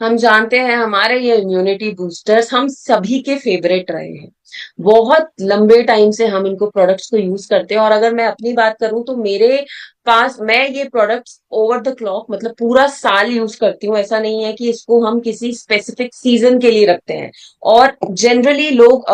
हम जानते हैं हमारे ये इम्यूनिटी बूस्टर्स हम सभी के फेवरेट रहे हैं। बहुत लंबे टाइम से हम इनको प्रोडक्ट्स को यूज करते हैं, और अगर मैं अपनी बात करूं तो मेरे पास मैं ये प्रोडक्ट्स ओवर द क्लॉक मतलब पूरा साल यूज करती हूँ। ऐसा नहीं है कि इसको हम किसी स्पेसिफिक सीजन के लिए रखते हैं। और जनरली लोग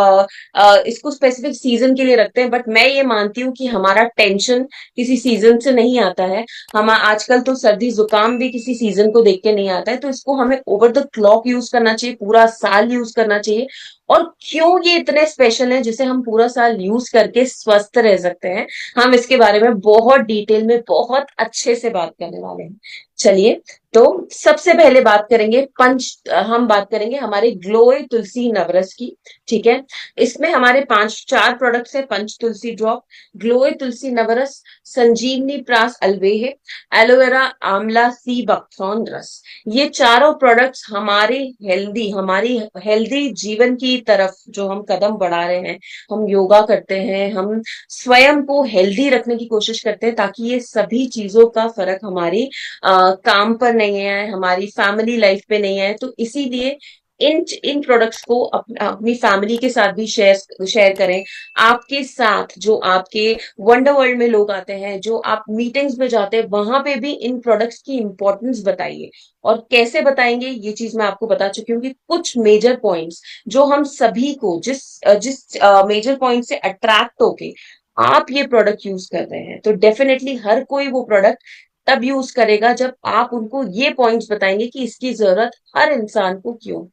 इसको स्पेसिफिक सीजन के लिए रखते हैं, बट मैं ये मानती हूँ कि हमारा टेंशन किसी सीजन से नहीं आता है। हम आजकल तो सर्दी जुकाम भी किसी सीजन को देख के नहीं आता है, तो इसको हमें ओवर द क्लॉक यूज करना चाहिए, पूरा साल यूज करना चाहिए। और क्यों ये इतने स्पेशल है जिसे हम पूरा साल यूज करके स्वस्थ रह सकते हैं, हम इसके बारे में बहुत डिटेल में बहुत अच्छे से बात करने वाले हैं। चलिए, तो सबसे पहले बात करेंगे हम बात करेंगे हमारे ग्लोए तुलसी नवरस की। ठीक है। इसमें हमारे पांच चार प्रोडक्ट्स है: पंच तुलसी ड्रॉप, ग्लोए तुलसी नवरस, संजीवनी प्रास अल्वेहे, एलोवेरा आंवला सी बकथ्रॉन रस। ये चारों प्रोडक्ट्स हमारी हेल्दी जीवन की तरफ जो हम कदम बढ़ा रहे हैं, हम योगा करते हैं, हम स्वयं को हेल्दी रखने की कोशिश करते हैं, ताकि ये सभी चीजों का फर्क हमारी काम पर नहीं है, हमारी फैमिली लाइफ पे नहीं है। तो इसीलिए इन इन प्रोडक्ट्स को अपनी फैमिली के साथ भी शेयर शेयर करें। आपके साथ जो आपके वंडर वर्ल्ड में लोग आते हैं, जो आप मीटिंग्स में जाते हैं, वहां पे भी इन प्रोडक्ट्स की इंपॉर्टेंस बताइए। और कैसे बताएंगे ये चीज मैं आपको बता चुकी हूँ कि कुछ मेजर पॉइंट्स जो हम सभी को जिस जिस मेजर पॉइंट से अट्रैक्ट होके आप ये प्रोडक्ट यूज कर रहे हैं, तो डेफिनेटली हर कोई वो प्रोडक्ट तब यूज करेगा जब आप उनको ये पॉइंट्स बताएंगे कि इसकी जरूरत हर इंसान को क्यों।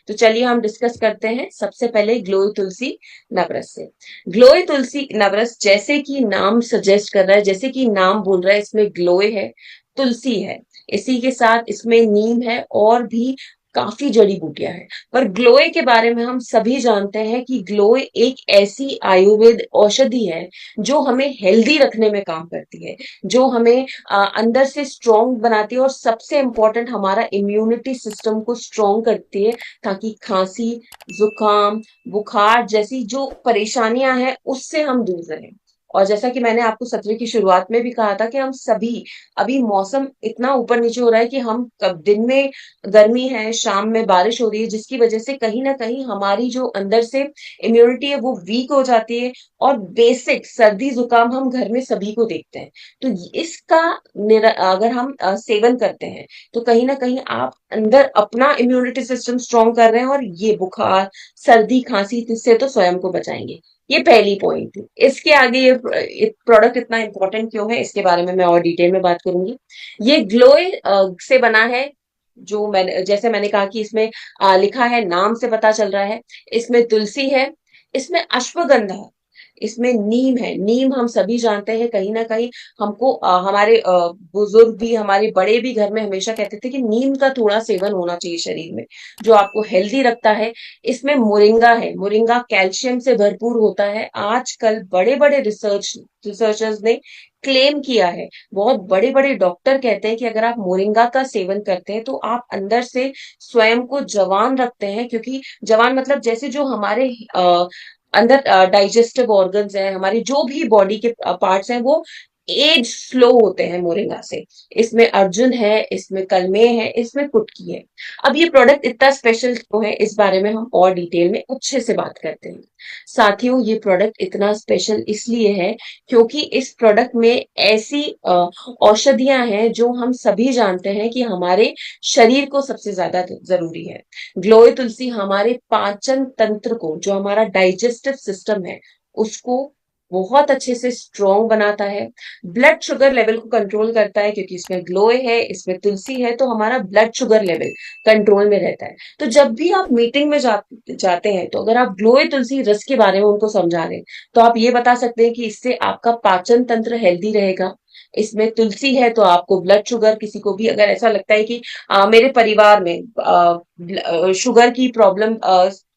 तो चलिए हम डिस्कस करते हैं सबसे पहले ग्लोई तुलसी नवरस से। ग्लोई तुलसी नवरस जैसे कि नाम सजेस्ट कर रहा है, जैसे कि नाम बोल रहा है, इसमें ग्लोए है, तुलसी है, इसी के साथ इसमें नीम है, और भी काफी जड़ी बूटियां हैं। पर ग्लोए के बारे में हम सभी जानते हैं कि ग्लोए एक ऐसी आयुर्वेद औषधि है जो हमें हेल्दी रखने में काम करती है, जो हमें अंदर से स्ट्रांग बनाती है, और सबसे इंपॉर्टेंट हमारा इम्यूनिटी सिस्टम को स्ट्रांग करती है, ताकि खांसी, जुकाम, बुखार जैसी जो परेशानियां हैं उससे हम दूर रहें। और जैसा कि मैंने आपको सत्र की शुरुआत में भी कहा था कि हम सभी, अभी मौसम इतना ऊपर नीचे हो रहा है कि हम कब दिन में गर्मी है, शाम में बारिश हो रही है, जिसकी वजह से कहीं ना कहीं हमारी जो अंदर से इम्यूनिटी है वो वीक हो जाती है। और बेसिक सर्दी जुकाम हम घर में सभी को देखते हैं। तो इसका अगर हम सेवन करते हैं, तो कहीं ना कहीं आप अंदर अपना इम्यूनिटी सिस्टम स्ट्रांग कर रहे हैं, और ये बुखार, सर्दी, खांसी से तो स्वयं को बचाएंगे। ये पहली पॉइंट थी। इसके आगे ये प्रोडक्ट इतना इंपॉर्टेंट क्यों है, इसके बारे में मैं और डिटेल में बात करूंगी। ये ग्लोए से बना है। जो मैंने जैसे मैंने कहा कि इसमें लिखा है, नाम से पता चल रहा है। इसमें तुलसी है, इसमें अश्वगंधा है, इसमें नीम है। नीम हम सभी जानते हैं, कहीं ना कहीं हमको हमारे बुजुर्ग भी, हमारे बड़े भी घर में हमेशा कहते थे कि नीम का थोड़ा सेवन होना चाहिए शरीर में, जो आपको हेल्दी रखता है। इसमें मोरिंगा है, मोरिंगा कैल्शियम से भरपूर होता है। आजकल बड़े बड़े रिसर्चर्स ने क्लेम किया है, बहुत बड़े बड़े डॉक्टर कहते हैं कि अगर आप मोरिंगा का सेवन करते हैं तो आप अंदर से स्वयं को जवान रखते हैं। क्योंकि जवान मतलब जैसे जो हमारे अंदर डाइजेस्टिव ऑर्गन्स हैं, हमारी जो भी बॉडी के पार्ट्स हैं, वो एज स्लो होते हैं मोरिंगा से। इसमें अर्जुन है, इसमें कलमे है, इसमें कुटकी है। अब ये प्रोडक्ट इतना स्पेशल क्यों है, इस बारे में हम और डिटेल में अच्छे से बात करते हैं। साथियों, ये प्रोडक्ट इतना स्पेशल इसलिए है क्योंकि इस प्रोडक्ट में ऐसी औषधियां हैं जो हम सभी जानते हैं कि हमारे शरीर को सबसे ज्यादा जरूरी है। ग्लोए तुलसी हमारे पाचन तंत्र को, जो हमारा डाइजेस्टिव सिस्टम है, उसको बहुत अच्छे से स्ट्रॉन्ग बनाता है। ब्लड शुगर लेवल को कंट्रोल करता है, क्योंकि इसमें ग्लोए है, इसमें तुलसी है, तो हमारा ब्लड शुगर लेवल कंट्रोल में रहता है। तो जब भी आप मीटिंग में जाते हैं, तो अगर आप ग्लोए तुलसी रस के बारे में उनको समझा रहे हैं, तो आप ये बता सकते हैं कि इससे आपका पाचन तंत्र हेल्दी रहेगा। इसमें तुलसी है तो आपको ब्लड शुगर, किसी को भी अगर ऐसा लगता है कि मेरे परिवार में शुगर की प्रॉब्लम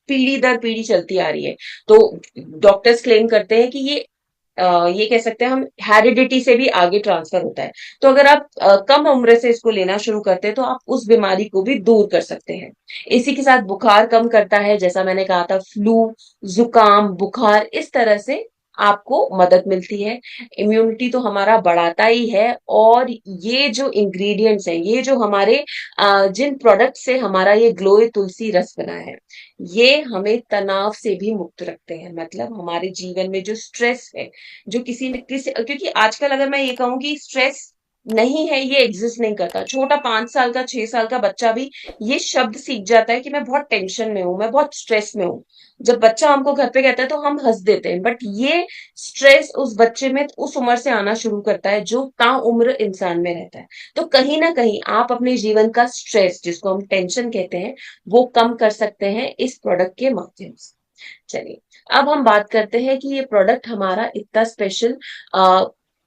पीढ़ी दर पीढ़ी चलती आ रही है, तो डॉक्टर्स क्लेम करते हैं कि ये कह सकते हैं हम, हेरिडिटी से भी आगे ट्रांसफर होता है। तो अगर आप कम उम्र से इसको लेना शुरू करते हैं, तो आप उस बीमारी को भी दूर कर सकते हैं। इसी के साथ बुखार कम करता है, जैसा मैंने कहा था, फ्लू, जुकाम, बुखार, इस तरह से आपको मदद मिलती है। इम्यूनिटी तो हमारा बढ़ाता ही है, और ये जो इंग्रेडिएंट्स हैं, ये जो हमारे जिन प्रोडक्ट से हमारा ये ग्लोए तुलसी रस बना है, ये हमें तनाव से भी मुक्त रखते हैं। मतलब हमारे जीवन में जो स्ट्रेस है, जो किसी न किसी, क्योंकि आजकल अगर मैं ये कहूँ कि स्ट्रेस नहीं है, ये एग्जिस्ट नहीं करता। छोटा 5 साल का 6 साल का बच्चा भी ये शब्द सीख जाता है कि मैं बहुत टेंशन में हूं, मैं बहुत स्ट्रेस में हूं। जब बच्चा हमको घर पे कहता है तो हम हंस देते हैं, बट ये स्ट्रेस उस बच्चे में उस उम्र से आना शुरू करता है जो ताउम्र इंसान में रहता है। तो कहीं ना कहीं आप अपने जीवन का स्ट्रेस, जिसको हम टेंशन कहते हैं, वो कम कर सकते हैं इस प्रोडक्ट के माध्यम से। चलिए, अब हम बात करते हैं कि ये प्रोडक्ट हमारा इतना स्पेशल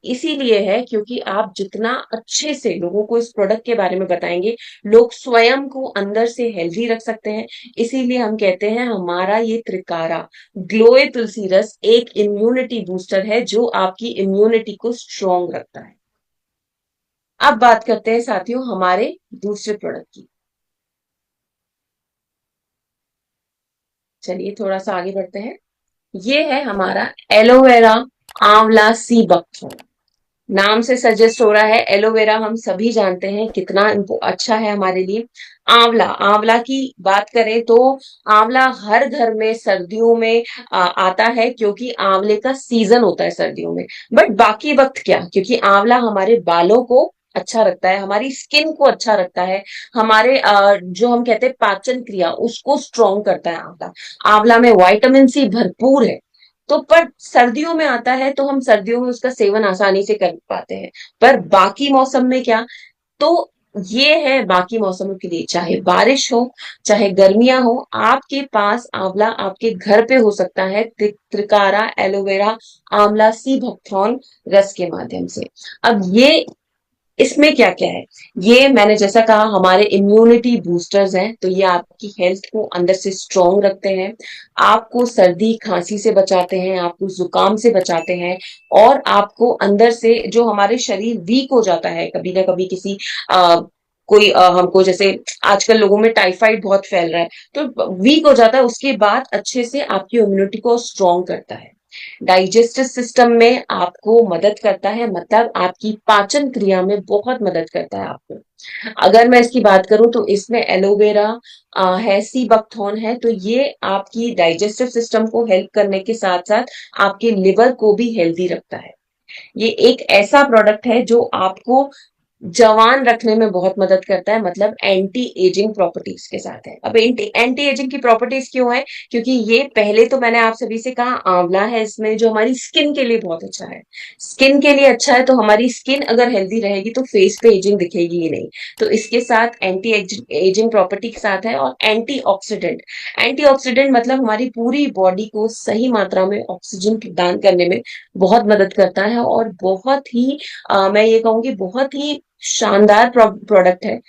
इसीलिए है क्योंकि आप जितना अच्छे से लोगों को इस प्रोडक्ट के बारे में बताएंगे, लोग स्वयं को अंदर से हेल्दी रख सकते हैं। इसीलिए हम कहते हैं हमारा ये त्रिकारा ग्लोए तुलसी रस एक इम्यूनिटी बूस्टर है, जो आपकी इम्यूनिटी को स्ट्रॉन्ग रखता है। अब बात करते हैं साथियों हमारे दूसरे प्रोडक्ट की। चलिए थोड़ा सा आगे बढ़ते हैं। ये है हमारा एलोवेरा आंवला सी बकथ्रोन। नाम से सजेस्ट हो रहा है, एलोवेरा हम सभी जानते हैं कितना अच्छा है हमारे लिए। आंवला, आंवला की बात करें तो आंवला हर घर में सर्दियों में आता है, क्योंकि आंवले का सीजन होता है सर्दियों में। बट बाकी वक्त क्या, क्योंकि आंवला हमारे बालों को अच्छा रखता है, हमारी स्किन को अच्छा रखता है, हमारे जो हम कहते हैं पाचन क्रिया, उसको स्ट्रॉन्ग करता है आंवला। आंवला में विटामिन सी भरपूर है। तो पर सर्दियों में आता है तो हम सर्दियों में उसका सेवन आसानी से कर पाते हैं। पर बाकी मौसम में क्या, तो ये है बाकी मौसमों के लिए, चाहे बारिश हो चाहे गर्मियां हो, आपके पास आंवला आपके घर पे हो सकता है त्रिकारा एलोवेरा आंवला सी भक्थौन रस के माध्यम से। अब ये इसमें क्या क्या है, ये मैंने जैसा कहा हमारे इम्यूनिटी बूस्टर्स हैं, तो ये आपकी हेल्थ को अंदर से स्ट्रॉन्ग रखते हैं, आपको सर्दी खांसी से बचाते हैं, आपको जुकाम से बचाते हैं, और आपको अंदर से जो हमारे शरीर वीक हो जाता है कभी ना कभी किसी कोई हमको जैसे आजकल लोगों में टाइफाइड बहुत फैल रहा है, तो वीक हो जाता है, उसके बाद अच्छे से आपकी इम्यूनिटी को स्ट्रॉन्ग करता है। डाइजेस्टिव सिस्टम में आपको मदद करता है, मतलब आपकी पाचन क्रिया में बहुत मदद करता है आपको। अगर मैं इसकी बात करूं तो इसमें एलोवेरा है, सी बकथॉर्न है, तो ये आपकी डाइजेस्टिव सिस्टम को हेल्प करने के साथ साथ आपके लिवर को भी हेल्दी रखता है। ये एक ऐसा प्रोडक्ट है जो आपको जवान रखने में बहुत मदद करता है, मतलब एंटी एजिंग प्रॉपर्टीज के साथ है। अब एंटी एंटी एजिंग की प्रॉपर्टीज क्यों है, क्योंकि ये पहले तो मैंने आप सभी से कहा आंवला है इसमें, जो हमारी स्किन के लिए बहुत अच्छा है। स्किन के लिए अच्छा है, तो हमारी स्किन अगर हेल्दी रहेगी तो फेस पे एजिंग दिखेगी ही नहीं। तो इसके साथ एंटी एजिंग प्रॉपर्टी के साथ है, और एंटीऑक्सीडेंट। एंटीऑक्सीडेंट मतलब हमारी पूरी बॉडी को सही मात्रा में ऑक्सीजन प्रदान करने में बहुत मदद करता है, और बहुत ही मैं ये कहूंगी बहुत ही शानदार प्रोडक्ट है।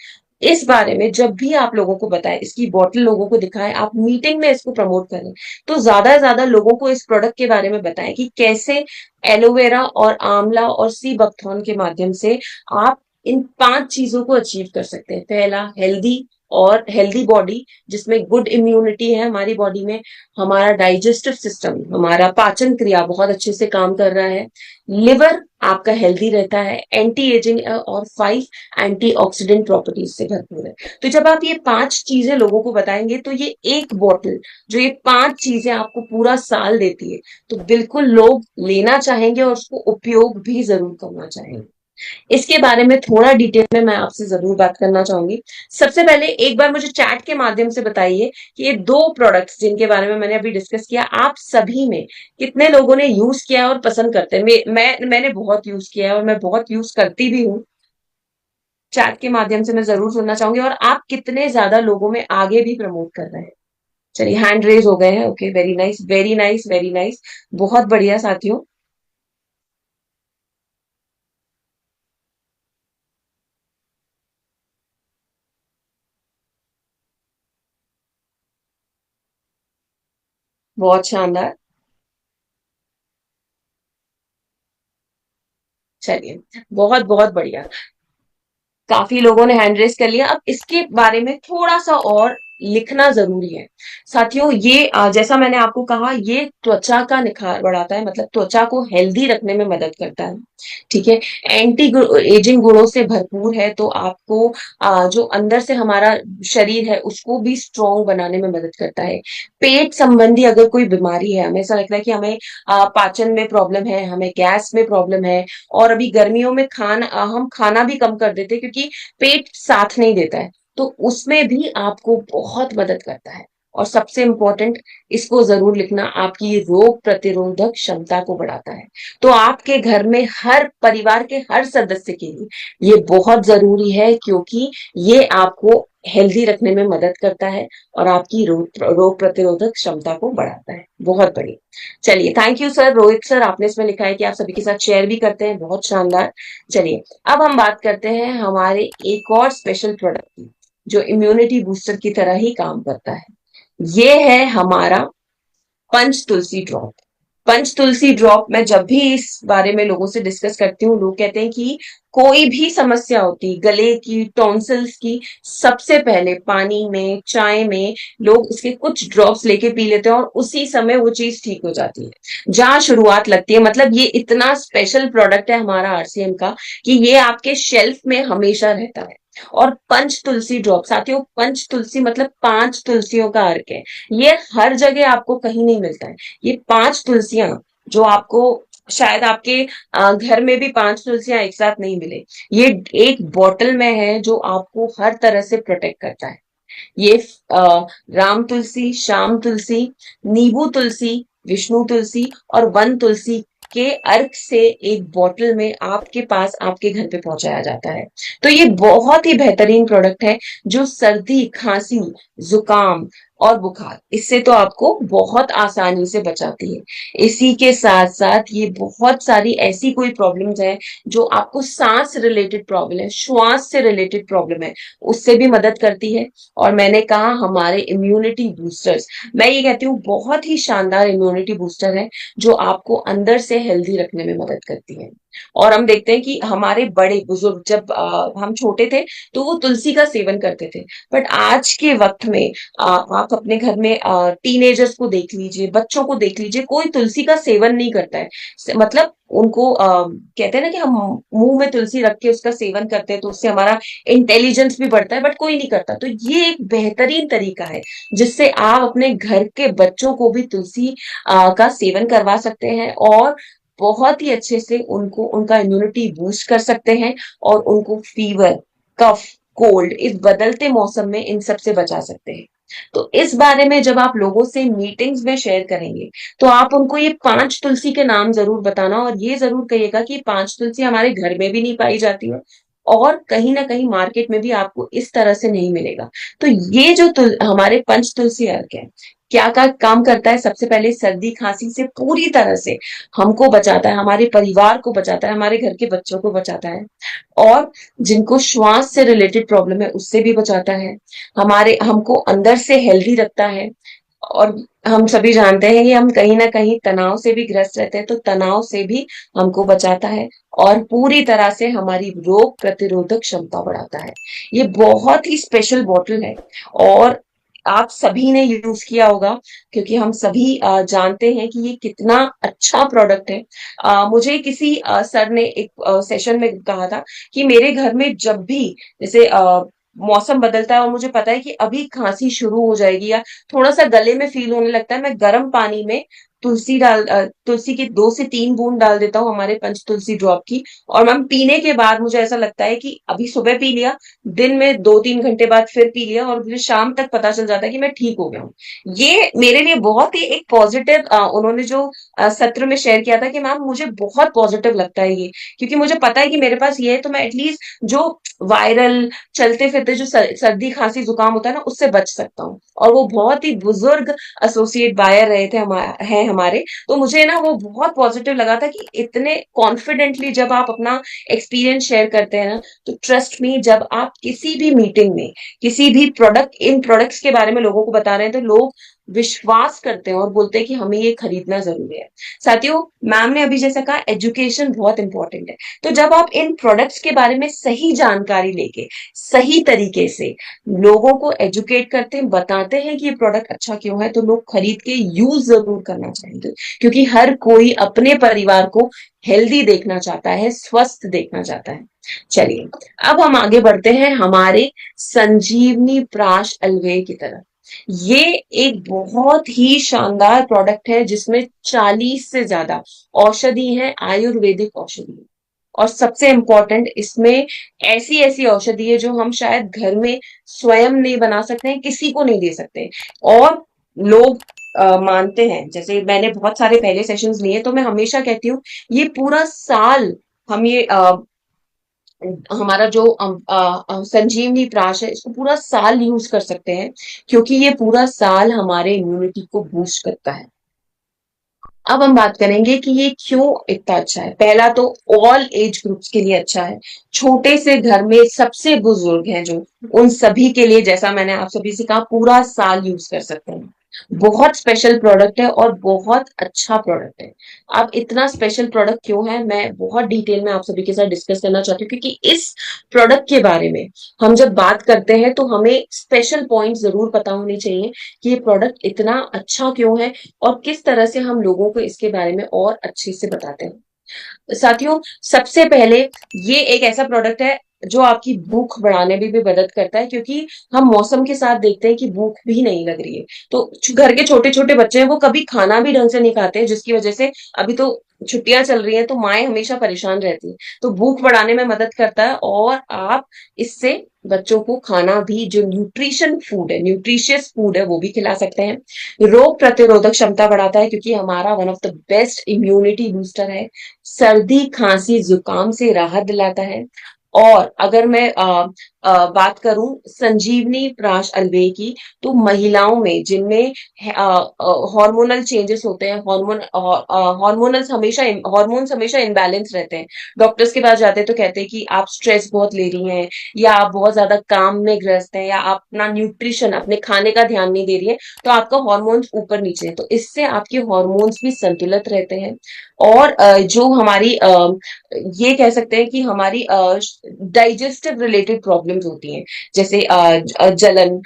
इस बारे में जब भी आप लोगों को बताएं, इसकी बॉटल लोगों को दिखाएं, आप मीटिंग में इसको प्रमोट करें, तो ज्यादा से ज्यादा लोगों को इस प्रोडक्ट के बारे में बताएं कि कैसे एलोवेरा और आंवला और सी बकथॉर्न के माध्यम से आप इन 5 चीजों को अचीव कर सकते हैं। पहला, हेल्दी और हेल्दी बॉडी, जिसमें गुड इम्यूनिटी है हमारी बॉडी में, हमारा डाइजेस्टिव सिस्टम, हमारा पाचन क्रिया बहुत अच्छे से काम कर रहा है, लिवर आपका हेल्दी रहता है, एंटी एजिंग, और 5 एंटीऑक्सीडेंट प्रॉपर्टीज से भरपूर है। तो जब आप ये 5 चीजें लोगों को बताएंगे, तो ये एक बॉटल जो ये 5 चीजें आपको पूरा साल देती है, तो बिल्कुल लोग लेना चाहेंगे और उसको उपयोग भी जरूर करना चाहेंगे। इसके बारे में थोड़ा डिटेल में मैं आपसे जरूर बात करना चाहूंगी। सबसे पहले एक बार मुझे चैट के माध्यम से बताइए कि ये 2 प्रोडक्ट्स जिनके बारे में मैंने अभी डिस्कस किया, आप सभी में कितने लोगों ने यूज किया है और पसंद करते हैं। मैंने बहुत यूज किया है और मैं बहुत यूज करती भी हूँ। चैट के माध्यम से मैं जरूर सुनना चाहूंगी, और आप कितने ज्यादा लोगों में आगे भी प्रमोट कर रहे हैं। चलिए, हैंड रेज हो गए हैं। Okay, very nice, very nice, very nice. बहुत बढ़िया साथियों। बहुत शानदार। चलिए, बहुत बहुत बढ़िया। काफी लोगों ने हैंड रेस कर लिया। अब इसके बारे में थोड़ा सा और लिखना जरूरी है। साथियों, ये जैसा मैंने आपको कहा, ये त्वचा का निखार बढ़ाता है, मतलब त्वचा को हेल्दी रखने में मदद करता है। ठीक है। एंटी एजिंग गुणों से भरपूर है, तो आपको जो अंदर से हमारा शरीर है उसको भी स्ट्रॉन्ग बनाने में मदद करता है। पेट संबंधी अगर कोई बीमारी है, हमें ऐसा लगता है कि हमें पाचन में प्रॉब्लम है, हमें गैस में प्रॉब्लम है, और अभी गर्मियों में हम खाना भी कम कर देते हैं क्योंकि पेट साथ नहीं देता है, तो उसमें भी आपको बहुत मदद करता है। और सबसे इंपॉर्टेंट, इसको जरूर लिखना, आपकी रोग प्रतिरोधक क्षमता को बढ़ाता है। तो आपके घर में हर परिवार के हर सदस्य के लिए ये बहुत जरूरी है, क्योंकि ये आपको हेल्दी रखने में मदद करता है और आपकी रोग प्रतिरोधक क्षमता को बढ़ाता है। बहुत बढ़िया। चलिए, thank you sir. Rohit sir, आपने इसमें लिखा है कि आप सभी के साथ शेयर भी करते हैं, बहुत शानदार। चलिए, अब हम बात करते हैं हमारे एक और स्पेशल प्रोडक्ट की, जो इम्यूनिटी बूस्टर की तरह ही काम करता है। ये है हमारा पंच तुलसी ड्रॉप। पंच तुलसी ड्रॉप, मैं जब भी इस बारे में लोगों से डिस्कस करती हूँ, लोग कहते हैं कि कोई भी समस्या होती, गले की, टॉन्सिल्स की, सबसे पहले पानी में, चाय में लोग इसके कुछ ड्रॉप्स लेके पी लेते हैं और उसी समय वो चीज ठीक हो जाती है। जहां शुरुआत लगती है, मतलब ये इतना स्पेशल प्रोडक्ट है हमारा आरसीएम का कि ये आपके शेल्फ में हमेशा रहता है। और पंच तुलसी ड्रॉप, साथियों, पंच तुलसी मतलब 5 तुलसियों का अर्क है। ये हर जगह आपको कहीं नहीं मिलता है। ये 5 तुलसियां, जो आपको शायद आपके घर में भी 5 तुलसियां एक साथ नहीं मिले, ये एक बॉटल में है जो आपको हर तरह से प्रोटेक्ट करता है। ये राम तुलसी, श्याम तुलसी, नींबू तुलसी, विष्णु तुलसी और वन तुलसी के अर्क से एक बॉटल में आपके पास, आपके घर पे पहुंचाया जाता है। तो ये बहुत ही बेहतरीन प्रोडक्ट है, जो सर्दी, खांसी, जुकाम और बुखार, इससे तो आपको बहुत आसानी से बचाती है। इसी के साथ साथ ये बहुत सारी ऐसी कोई प्रॉब्लम्स है, जो आपको सांस रिलेटेड प्रॉब्लम है, श्वास से रिलेटेड प्रॉब्लम है, उससे भी मदद करती है। और मैंने कहा हमारे इम्यूनिटी बूस्टर्स, मैं ये कहती हूँ बहुत ही शानदार इम्यूनिटी बूस्टर है, जो आपको अंदर से हेल्दी रखने में मदद करती है। और हम देखते हैं कि हमारे बड़े बुजुर्ग, जब हम छोटे थे तो वो तुलसी का सेवन करते थे, बट आज के वक्त में आप अपने घर में टीनेजर्स को देख लीजिए, बच्चों को देख लीजिए, कोई तुलसी का सेवन नहीं करता है। मतलब उनको कहते हैं ना कि हम मुंह में तुलसी रख के उसका सेवन करते हैं तो उससे हमारा इंटेलिजेंस भी बढ़ता है, बट कोई नहीं करता। तो ये एक बेहतरीन तरीका है जिससे आप अपने घर के बच्चों को भी तुलसी का सेवन करवा सकते हैं, और बहुत ही अच्छे से उनको उनका इम्यूनिटी बूस्ट कर सकते हैं, और उनको फीवर, कफ, कोल्ड, इस बदलते मौसम में इन सब से बचा सकते हैं। तो इस बारे में जब आप लोगों से मीटिंग्स में शेयर करेंगे, तो आप उनको ये 5 तुलसी के नाम जरूर बताना, और ये जरूर कहिएगा कि 5 तुलसी हमारे घर में भी नहीं पाई जाती है, और कहीं ना कहीं मार्केट में भी आपको इस तरह से नहीं मिलेगा। तो ये जो हमारे पंच तुलसी अर्क है, क्या का काम करता है? सबसे पहले सर्दी खांसी से पूरी तरह से हमको बचाता है, हमारे परिवार को बचाता है, हमारे घर के बच्चों को बचाता है, और जिनको श्वास से रिलेटेड प्रॉब्लम है उससे भी बचाता है, हमारे हमको अंदर से हेल्दी रखता है। और हम सभी जानते हैं कि हम कहीं ना कहीं तनाव से भी ग्रस्त रहते हैं, तो तनाव से भी हमको बचाता है, और पूरी तरह से हमारी रोग प्रतिरोधक क्षमता बढ़ाता है। ये बहुत ही स्पेशल बॉटल है, और आप सभी ने यूज किया होगा, क्योंकि हम सभी जानते हैं कि ये कितना अच्छा प्रोडक्ट है। मुझे किसी सर ने एक सेशन में कहा था कि मेरे घर में जब भी जैसे मौसम बदलता है और मुझे पता है कि अभी खांसी शुरू हो जाएगी या थोड़ा सा गले में फील होने लगता है, मैं गर्म पानी में तुलसी की 2 से 3 बूंद डाल देता हूँ, हमारे पंच तुलसी ड्रॉप की। और मैम, पीने के बाद मुझे ऐसा लगता है कि अभी सुबह पी लिया, दिन में 2-3 घंटे बाद फिर पी लिया, और मुझे शाम तक पता चल जाता है कि मैं ठीक हो गया हूँ। ये मेरे लिए बहुत ही एक पॉजिटिव, उन्होंने जो सत्र में शेयर किया था कि मैम मुझे बहुत पॉजिटिव लगता है ये, क्योंकि मुझे पता है कि मेरे पास ये है, तो मैं एटलीस्ट जो वायरल चलते फिरते जो सर्दी खांसी जुकाम होता है ना, उससे बच सकता हूँ। और वो बहुत ही बुजुर्ग एसोसिएट बायर रहे थे, हैं हमारे, तो मुझे ना वो बहुत पॉजिटिव लगा था कि इतने कॉन्फिडेंटली जब आप अपना एक्सपीरियंस शेयर करते हैं ना, तो ट्रस्ट मी, जब आप किसी भी मीटिंग में किसी भी प्रोडक्ट, इन प्रोडक्ट्स के बारे में लोगों को बता रहे हैं, तो लोग विश्वास करते हैं और बोलते हैं कि हमें ये खरीदना जरूरी है। साथियों, मैम ने अभी जैसा कहा, एजुकेशन बहुत इंपॉर्टेंट है। तो जब आप इन प्रोडक्ट्स के बारे में सही जानकारी लेके सही तरीके से लोगों को एजुकेट करते हैं, बताते हैं कि ये प्रोडक्ट अच्छा क्यों है, तो लोग खरीद के यूज जरूर करना चाहेंगे, क्योंकि हर कोई अपने परिवार को हेल्दी देखना चाहता है, स्वस्थ देखना चाहता है। चलिए, अब हम आगे बढ़ते हैं हमारे संजीवनी प्राश अलवे की तरफ। ये एक बहुत ही शानदार प्रोडक्ट है जिसमें 40 से ज्यादा औषधि है, आयुर्वेदिक औषधि। और सबसे इंपॉर्टेंट, इसमें ऐसी ऐसी औषधि है जो हम शायद घर में स्वयं नहीं बना सकते हैं, किसी को नहीं दे सकते। और लोग मानते हैं, जैसे मैंने बहुत सारे पहले सेशंस लिए, तो मैं हमेशा कहती हूँ ये पूरा साल हम ये हमारा जो संजीवनी प्राश है, इसको पूरा साल यूज कर सकते हैं, क्योंकि ये पूरा साल हमारे इम्यूनिटी को बूस्ट करता है। अब हम बात करेंगे कि ये क्यों इतना अच्छा है। पहला तो ऑल एज ग्रुप्स के लिए अच्छा है। छोटे से घर में सबसे बुजुर्ग हैं जो, उन सभी के लिए, जैसा मैंने आप सभी से कहा, पूरा साल यूज कर सकते हैं। बहुत स्पेशल प्रोडक्ट है और बहुत अच्छा प्रोडक्ट है। अब इतना स्पेशल प्रोडक्ट क्यों है, मैं बहुत डिटेल में आप सभी के साथ डिस्कस करना चाहती हूँ, क्योंकि इस प्रोडक्ट के बारे में हम जब बात करते हैं तो हमें स्पेशल पॉइंट जरूर पता होने चाहिए कि ये प्रोडक्ट इतना अच्छा क्यों है और किस तरह से हम लोगों को इसके बारे में और अच्छे से बताते हैं। साथियों, सबसे पहले, ये एक ऐसा प्रोडक्ट है जो आपकी भूख बढ़ाने में भी मदद करता है, क्योंकि हम मौसम के साथ देखते हैं कि भूख भी नहीं लग रही है, तो घर के छोटे छोटे बच्चे हैं, वो कभी खाना भी ढंग से नहीं खाते हैं, जिसकी वजह से अभी तो छुट्टियां चल रही हैं, तो माएं हमेशा परेशान रहती हैं। तो भूख बढ़ाने में मदद करता है, और आप इससे बच्चों को खाना भी, जो न्यूट्रिशन फूड है, न्यूट्रिशियस फूड है, वो भी खिला सकते हैं। रोग प्रतिरोधक क्षमता बढ़ाता है, क्योंकि हमारा one of the best immunity booster है। सर्दी खांसी जुकाम से राहत दिलाता है। और अगर मैं बात करूं संजीवनी प्राश अलवे की, तो महिलाओं में जिनमें हार्मोनल चेंजेस होते हैं, हार्मोन्स हमेशा इनबैलेंस रहते हैं, डॉक्टर्स के पास जाते हैं तो कहते हैं कि आप स्ट्रेस बहुत ले रही हैं, या आप बहुत ज्यादा काम में ग्रस्त हैं, या आप अपना न्यूट्रिशन, अपने खाने का ध्यान नहीं दे रही है, तो आपका हार्मोन्स ऊपर नीचे है, तो इससे आपके हार्मोन्स भी संतुलित रहते हैं। और जो हमारी ये कह सकते हैं कि हमारी डाइजेस्टिव रिलेटेड प्रॉब्लम्स होती हैं, जैसे जलन,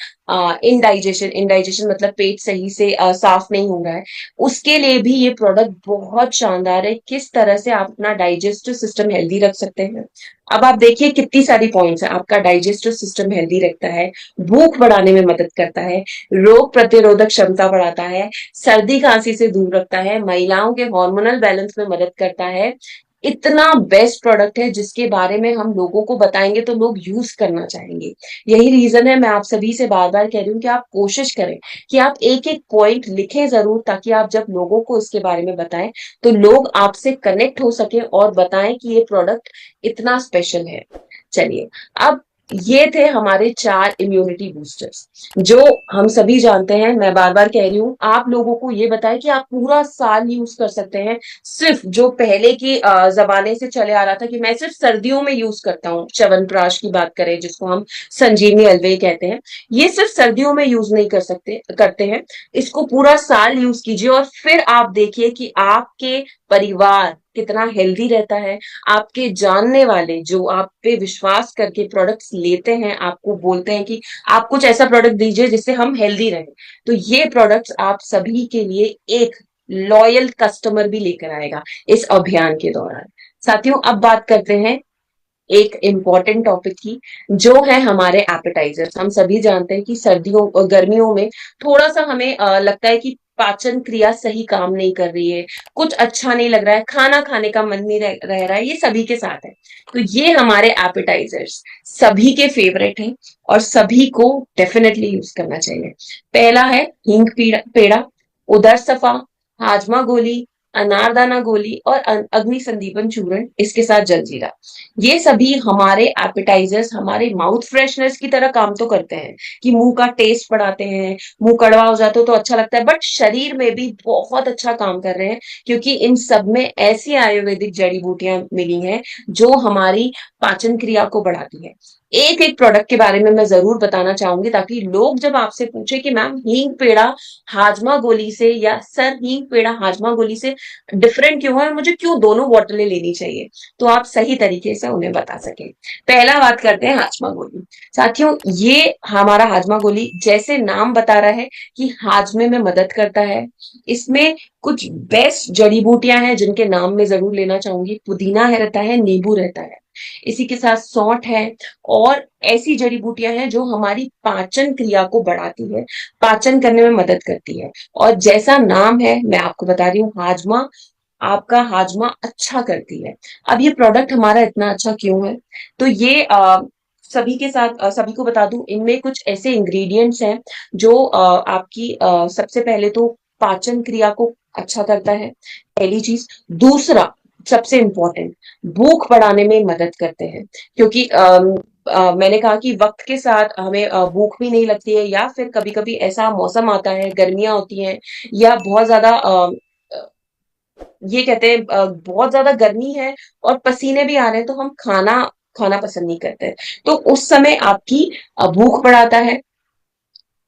इनडाइजेशन मतलब पेट सही से साफ नहीं हो रहा है, उसके लिए भी ये प्रोडक्ट बहुत शानदार है। किस तरह से आप अपना डाइजेस्टिव सिस्टम हेल्दी रख सकते हैं। अब आप देखिए कितनी सारी पॉइंट्स है, आपका डाइजेस्टिव सिस्टम हेल्दी रखता है, भूख बढ़ाने में मदद करता है, रोग प्रतिरोधक क्षमता बढ़ाता है, सर्दी खांसी से दूर रखता है, महिलाओं के हार्मोनल बैलेंस में मदद करता है। इतना बेस्ट प्रोडक्ट है जिसके बारे में हम लोगों को बताएंगे तो लोग यूज करना चाहेंगे। यही रीजन है, मैं आप सभी से बार बार कह रही हूँ कि आप कोशिश करें कि आप एक एक पॉइंट लिखें जरूर, ताकि आप जब लोगों को इसके बारे में बताएं तो लोग आपसे कनेक्ट हो सके और बताएं कि ये प्रोडक्ट इतना स्पेशल है। चलिए, अब ये थे हमारे 4 इम्यूनिटी बूस्टर्स जो हम सभी जानते हैं। मैं बार बार कह रही हूँ, आप लोगों को ये बताएं कि आप पूरा साल यूज कर सकते हैं। सिर्फ जो पहले की जमाने से चले आ रहा था कि मैं सिर्फ सर्दियों में यूज करता हूँ, च्यवनप्राश की बात करें जिसको हम संजीवनी अलवे कहते हैं, ये सिर्फ सर्दियों में यूज नहीं कर सकते करते हैं, इसको पूरा साल यूज कीजिए, और फिर आप देखिए कि आपके परिवार कितना हेल्दी रहता है। आपके जानने वाले जो आप पे विश्वास करके प्रोडक्ट्स लेते हैं, आपको बोलते हैं कि आप कुछ ऐसा प्रोडक्ट दीजिए जिससे हम हेल्दी रहें, तो ये प्रोडक्ट्स आप सभी के लिए एक लॉयल कस्टमर भी लेकर आएगा इस अभियान के दौरान। साथियों, अब बात करते हैं एक इम्पॉर्टेंट टॉपिक की, जो है हमारे एपेटाइजर्स। हम सभी जानते हैं कि सर्दियों और गर्मियों में थोड़ा सा हमें लगता है कि पाचन क्रिया सही काम नहीं कर रही है, कुछ अच्छा नहीं लग रहा है, खाना खाने का मन नहीं रह रहा है, ये सभी के साथ है। तो ये हमारे एपेटाइजर्स सभी के फेवरेट हैं और सभी को डेफिनेटली यूज करना चाहिए। पहला है हींग पेड़ा, उदर सफा, हाजमा गोली, अनारदाना गोली और अग्नि संदीपन चूर्ण, इसके साथ जलजीरा। ये सभी हमारे एपेटाइजर्स, हमारे माउथ फ्रेशनर्स की तरह काम तो करते हैं, कि मुंह का टेस्ट बढ़ाते हैं, मुंह कड़वा हो जाता तो अच्छा लगता है, बट शरीर में भी बहुत अच्छा काम कर रहे हैं, क्योंकि इन सब में ऐसी आयुर्वेदिक जड़ी बूटियां मिली हैं जो हमारी पाचन क्रिया को बढ़ाती है। एक एक प्रोडक्ट के बारे में मैं जरूर बताना चाहूंगी, ताकि लोग जब आपसे पूछे कि मैम हींग पेड़ा हाजमा गोली से, या सर हींग पेड़ा हाजमा गोली से डिफरेंट क्यों है, मुझे क्यों दोनों बोतलें लेनी चाहिए, तो आप सही तरीके से उन्हें बता सके। पहला बात करते हैं हाजमा गोली। साथियों, ये हमारा हाजमा गोली जैसे नाम बता रहा है कि हाजमे में मदद करता है। इसमें कुछ बेस्ट जड़ी बूटियां हैं जिनके नाम में जरूर लेना चाहूंगी। पुदीना है, रहता है, नींबू रहता है, इसी के साथ सौंठ है, और ऐसी जड़ी बूटियां हैं जो हमारी पाचन क्रिया को बढ़ाती है, पाचन करने में मदद करती है। और जैसा नाम है, मैं आपको बता रही हूँ, हाजमा, आपका हाजमा अच्छा करती है। अब ये प्रोडक्ट हमारा इतना अच्छा क्यों है, तो ये सभी के साथ सभी को बता दूं, इनमें कुछ ऐसे इंग्रेडिएंट्स हैं जो आपकी सबसे पहले तो पाचन क्रिया को अच्छा करता है, पहली चीज। दूसरा, सबसे इंपॉर्टेंट, भूख बढ़ाने में मदद करते हैं, क्योंकि मैंने कहा कि वक्त के साथ हमें भूख भी नहीं लगती है, या फिर कभी कभी ऐसा मौसम आता है, गर्मियां होती हैं, या बहुत ज्यादा ये कहते हैं बहुत ज्यादा गर्मी है और पसीने भी आ रहे हैं, तो हम खाना खाना पसंद नहीं करते, तो उस समय आपकी भूख बढ़ाता है।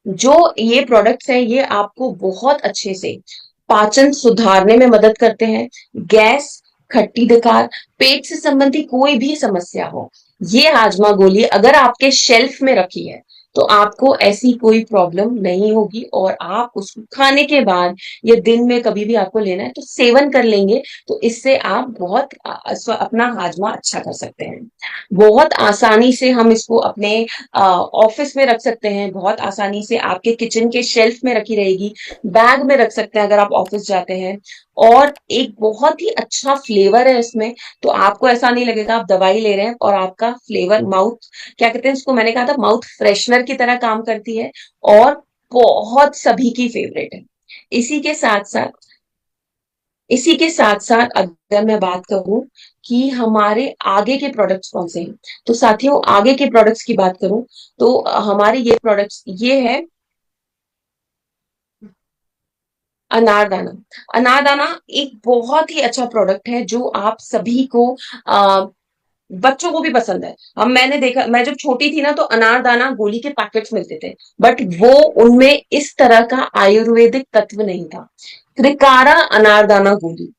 जो ये प्रोडक्ट्स हैं, ये आपको बहुत अच्छे से पाचन सुधारने में मदद करते हैं। गैस, खट्टी डकार, पेट से संबंधी कोई भी समस्या हो, ये हाजमा गोली अगर आपके शेल्फ में रखी है, तो आपको ऐसी कोई प्रॉब्लम नहीं होगी, और आप उसको खाने के बाद या दिन में कभी भी आपको लेना है तो सेवन कर लेंगे, तो इससे आप बहुत अपना हाजमा अच्छा कर सकते हैं। बहुत आसानी से हम इसको अपने ऑफिस में रख सकते हैं, बहुत आसानी से आपके किचन के शेल्फ में रखी रहेगी, बैग में रख सकते हैं अगर आप ऑफिस जाते हैं। और एक बहुत ही अच्छा फ्लेवर है इसमें, तो आपको ऐसा नहीं लगेगा आप दवाई ले रहे हैं, और आपका फ्लेवर माउथ, क्या कहते हैं इसको, मैंने कहा था माउथ फ्रेशनर की तरह काम करती है, और बहुत सभी की फेवरेट है। इसी के साथ साथ इसी के साथ साथ अगर मैं बात करूं कि हमारे आगे के प्रोडक्ट्स कौन से हैं, तो साथियों आगे के प्रोडक्ट्स की बात करूं, तो हमारे ये प्रोडक्ट्स ये है अनारदाना। अनारदाना एक बहुत ही अच्छा प्रोडक्ट है जो आप सभी को, बच्चों को भी पसंद है। अब मैंने देखा, मैं जब छोटी थी ना, तो अनारदाना गोली के पैकेट्स मिलते थे, बट वो उनमें इस तरह का आयुर्वेदिक तत्व नहीं था। त्रिकारा अनारदाना गोली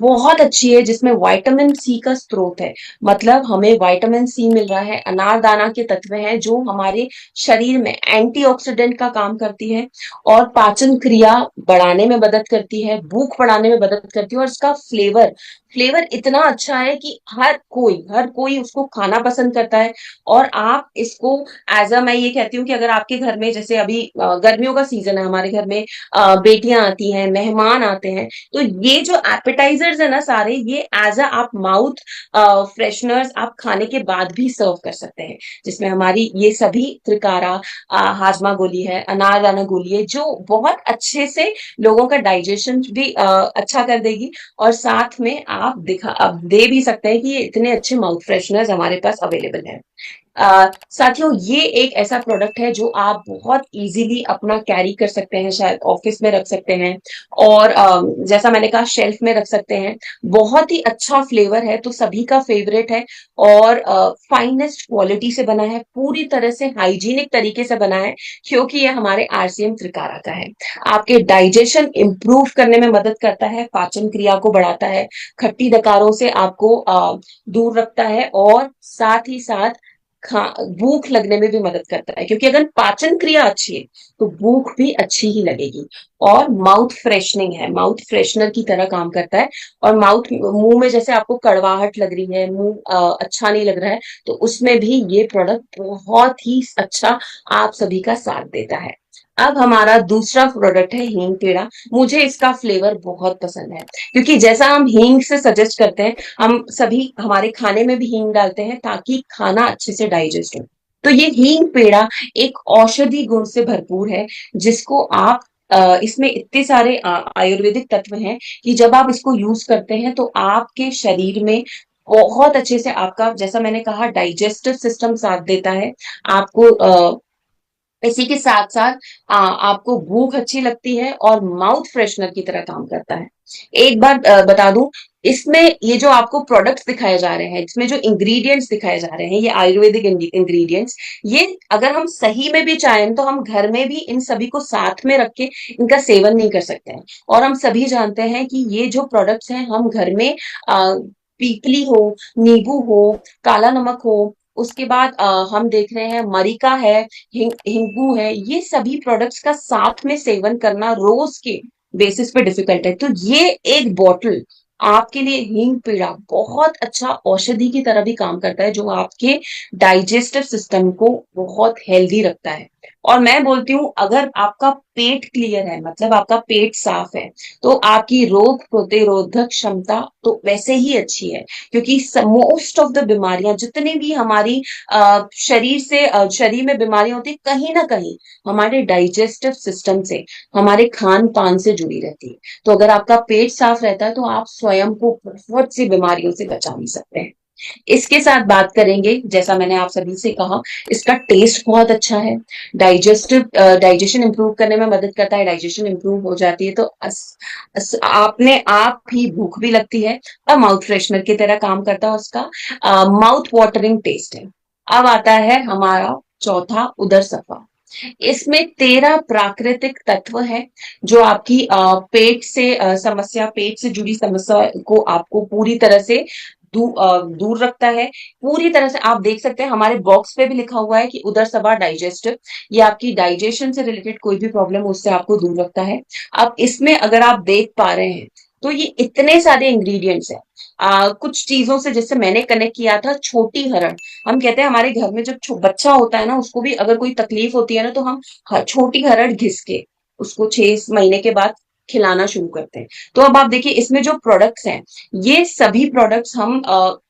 बहुत अच्छी है, जिसमें विटामिन सी का स्रोत है, मतलब हमें विटामिन सी मिल रहा है, अनारदाना के तत्व हैं जो हमारे शरीर में एंटीऑक्सीडेंट का काम करती है, और पाचन क्रिया बढ़ाने में मदद करती है, भूख बढ़ाने में मदद करती है, और इसका फ्लेवर फ्लेवर इतना अच्छा है कि हर कोई उसको खाना पसंद करता है। और आप इसको एज अ, मैं ये कहती हूँ कि अगर आपके घर में, जैसे अभी गर्मियों का सीजन है, हमारे घर में बेटियां आती हैं, मेहमान आते हैं, तो ये जो एपेटाइजर्स है ना सारे, ये एज अ आप माउथ फ्रेशनर्स आप खाने के बाद भी सर्व कर सकते हैं, जिसमें हमारी ये सभी त्रिकारा, हाजमा गोली है, अनारदाना गोली है, जो बहुत अच्छे से लोगों का डाइजेशन भी अच्छा कर देगी, और साथ में आप अब दे भी सकते हैं कि ये इतने अच्छे माउथ फ्रेशनर्स हमारे पास अवेलेबल है। साथियों, ये एक ऐसा प्रोडक्ट है जो आप बहुत इजीली अपना कैरी कर सकते हैं, शायद ऑफिस में रख सकते हैं, और जैसा मैंने कहा शेल्फ में रख सकते हैं। बहुत ही अच्छा फ्लेवर है, तो सभी का फेवरेट है, और फाइनेस्ट क्वालिटी से बना है, पूरी तरह से हाइजीनिक तरीके से बना है, क्योंकि ये हमारे आरसीएम त्रिकारा का है। आपके डाइजेशन इंप्रूव करने में मदद करता है, पाचन क्रिया को बढ़ाता है, खट्टी डकारों से आपको दूर रखता है, और साथ ही साथ खा भूख लगने में भी मदद करता है, क्योंकि अगर पाचन क्रिया अच्छी है तो भूख भी अच्छी ही लगेगी। और माउथ फ्रेशनिंग है, माउथ फ्रेशनर की तरह काम करता है, और माउथ, मुंह में जैसे आपको कड़वाहट लग रही है, मुंह अच्छा नहीं लग रहा है, तो उसमें भी ये प्रोडक्ट बहुत ही अच्छा आप सभी का साथ देता है। अब हमारा दूसरा प्रोडक्ट है हींग पेड़ा। मुझे इसका फ्लेवर बहुत पसंद है, क्योंकि जैसा हम हींग से सजेस्ट करते हैं, हम सभी हमारे खाने में भी हींग डालते हैं ताकि खाना अच्छे से डाइजेस्ट हो। तो ये हींग पेड़ा एक औषधि गुण से भरपूर है, जिसको आप इसमें इतने सारे आयुर्वेदिक तत्व हैं कि जब आप इसको यूज करते हैं तो आपके शरीर में बहुत अच्छे से आपका, जैसा मैंने कहा, डाइजेस्टिव सिस्टम साथ देता है, आपको इसी के साथ साथ आपको भूख अच्छी लगती है और माउथ फ्रेशनर की तरह काम करता है। एक बार बता दूं, इसमें ये जो आपको प्रोडक्ट्स दिखाए जा रहे हैं, इसमें जो इंग्रेडिएंट्स दिखाए जा रहे हैं, ये आयुर्वेदिक इंग्रेडिएंट्स, ये अगर हम सही में भी चाहें तो हम घर में भी इन सभी को साथ में रख के इनका सेवन नहीं कर सकते हैं। और हम सभी जानते हैं कि ये जो प्रोडक्ट्स हैं हम घर में पीपली हो, नींबू हो, काला नमक हो, उसके बाद हम देख रहे हैं मरीका है, हिंगू है, ये सभी प्रोडक्ट्स का साथ में सेवन करना रोज के बेसिस पे डिफिकल्ट है। तो ये एक बॉटल आपके लिए हींग पीड़ा बहुत अच्छा औषधि की तरह भी काम करता है, जो आपके डाइजेस्टिव सिस्टम को बहुत हेल्दी रखता है। और मैं बोलती हूँ, अगर आपका पेट क्लियर है, मतलब आपका पेट साफ है, तो आपकी रोग प्रतिरोधक क्षमता तो वैसे ही अच्छी है। क्योंकि मोस्ट ऑफ द बीमारियां जितनी भी हमारी शरीर में बीमारियां होती है, कहीं ना कहीं हमारे डाइजेस्टिव सिस्टम से, हमारे खान पान से जुड़ी रहती है। तो अगर आपका पेट साफ रहता है तो आप स्वयं को बहुत सी बीमारियों से बचा भी सकते हैं। इसके साथ बात करेंगे, जैसा मैंने आप सभी से कहा, इसका टेस्ट बहुत अच्छा है। डाइजेशन इंप्रूव करने में मदद करता है, डाइजेशन इंप्रूव हो जाती है तो आपने आप ही भूख भी लगती है। और माउथ फ्रेशनर की तरह काम करता है उसका, माउथ वाटरिंग टेस्ट है। अब आता है हमारा चौथा, उदर सफा। इसमें 13 प्राकृतिक तत्व है, जो आपकी पेट से जुड़ी समस्या को आपको पूरी तरह से दूर रखता है। पूरी तरह से आप देख सकते हैं, हमारे बॉक्स पे भी लिखा हुआ है कि उदर सभा डाइजेस्टिव, ये आपकी डाइजेशन से रिलेटेड कोई भी प्रॉब्लम उससे आपको दूर रखता है। अब इसमें अगर आप देख पा रहे हैं तो ये इतने सारे इंग्रेडिएंट्स हैं। कुछ चीजों से जैसे मैंने कनेक्ट किया था, छोटी हरण। हम कहते हैं हमारे घर में जब बच्चा होता है ना, उसको भी अगर कोई तकलीफ होती है ना, तो हम छोटी हरड़ घिस के उसको 6 महीने के बाद खिलाना शुरू करते हैं। तो अब आप देखिए, इसमें जो प्रोडक्ट्स हैं, ये सभी प्रोडक्ट्स हम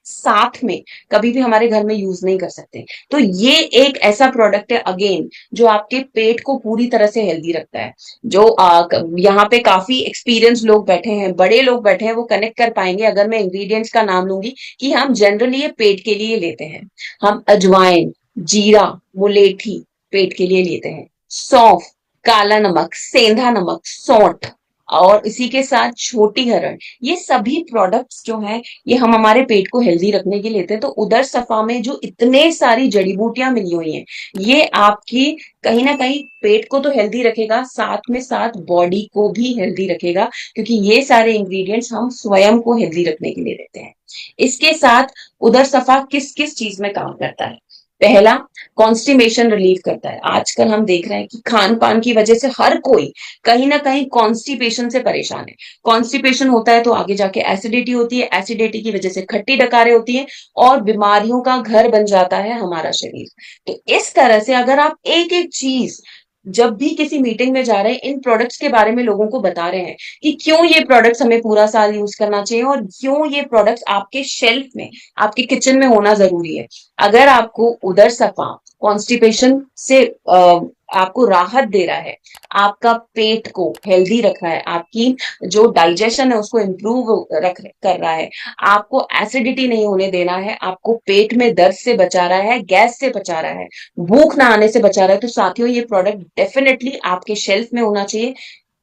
साथ में कभी भी हमारे घर में यूज नहीं कर सकते। तो ये एक ऐसा प्रोडक्ट है अगेन, जो आपके पेट को पूरी तरह से हेल्दी रखता है। जो यहाँ पे काफी एक्सपीरियंस लोग बैठे हैं, बड़े लोग बैठे हैं, वो कनेक्ट कर पाएंगे अगर मैं इंग्रेडिएंट्स का नाम लूंगी कि हम जनरली ये पेट के लिए लेते हैं। हम अजवाइन, जीरा, मुलेठी पेट के लिए लेते हैं। सौंफ, काला नमक, सेंधा नमक, सौंठ, और इसी के साथ छोटी हरण, ये सभी प्रोडक्ट्स जो हैं, ये हम हमारे पेट को हेल्दी रखने के लिए लेते हैं। तो उदर सफा में जो इतने सारी जड़ी बूटियां मिली हुई हैं, ये आपकी कहीं ना कहीं पेट को तो हेल्दी रखेगा, साथ में साथ बॉडी को भी हेल्दी रखेगा, क्योंकि ये सारे इंग्रेडिएंट्स हम स्वयं को हेल्दी रखने के लिए लेते हैं। इसके साथ उदर सफा किस किस चीज में काम करता है? पहला, कॉन्स्टिपेशन रिलीव करता है। आजकल हम देख रहे हैं कि खान पान की वजह से हर कोई कहीं ना कहीं कॉन्स्टिपेशन से परेशान है। कॉन्स्टिपेशन होता है तो आगे जाके एसिडिटी होती है, एसिडिटी की वजह से खट्टी डकारें होती हैं, और बीमारियों का घर बन जाता है हमारा शरीर। तो इस तरह से अगर आप एक एक चीज, जब भी किसी मीटिंग में जा रहे हैं, इन प्रोडक्ट्स के बारे में लोगों को बता रहे हैं कि क्यों ये प्रोडक्ट्स हमें पूरा साल यूज करना चाहिए, और क्यों ये प्रोडक्ट्स आपके शेल्फ में, आपके किचन में होना जरूरी है। अगर आपको उदर सफा कॉन्स्टिपेशन से आपको राहत दे रहा है, आपका पेट को हेल्दी रख रहा है, आपकी जो डाइजेशन है उसको इम्प्रूव रख कर रहा है, आपको एसिडिटी नहीं होने देना है, आपको पेट में दर्द से बचा रहा है, गैस से बचा रहा है, भूख ना आने से बचा रहा है, तो साथियों ये प्रोडक्ट डेफिनेटली आपके शेल्फ में होना चाहिए।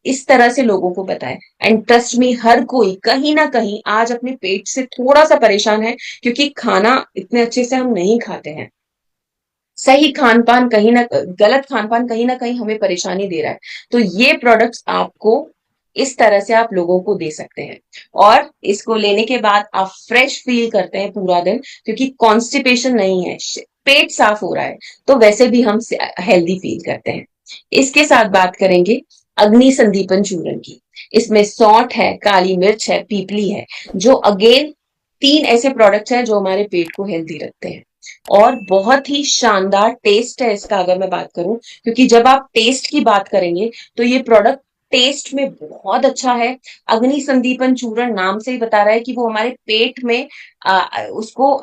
इस तरह से लोगों को बताएं। एंड ट्रस्ट मी, हर कोई कहीं ना कहीं आज अपने पेट से थोड़ा सा परेशान है, क्योंकि खाना इतने अच्छे से हम नहीं खाते हैं। सही खान पान कहीं ना, गलत खान पान कहीं ना कहीं हमें परेशानी दे रहा है। तो ये प्रोडक्ट्स आपको इस तरह से आप लोगों को दे सकते हैं, और इसको लेने के बाद आप फ्रेश फील करते हैं पूरा दिन, क्योंकि कॉन्स्टिपेशन नहीं है, पेट साफ हो रहा है, तो वैसे भी हम हेल्दी फील करते हैं। इसके साथ बात करेंगे अग्नि संदीपन चूर्ण की। इसमें सौंठ है, काली मिर्च है, पीपली है, जो अगेन 3 ऐसे प्रोडक्ट्स हैं जो हमारे पेट को हेल्दी रखते हैं। और बहुत ही शानदार टेस्ट है इसका, अगर मैं बात करूं, क्योंकि जब आप टेस्ट की बात करेंगे तो ये प्रोडक्ट टेस्ट में बहुत अच्छा है। अग्नि संदीपन चूर्ण नाम से ही बता रहा है कि वो हमारे पेट में उसको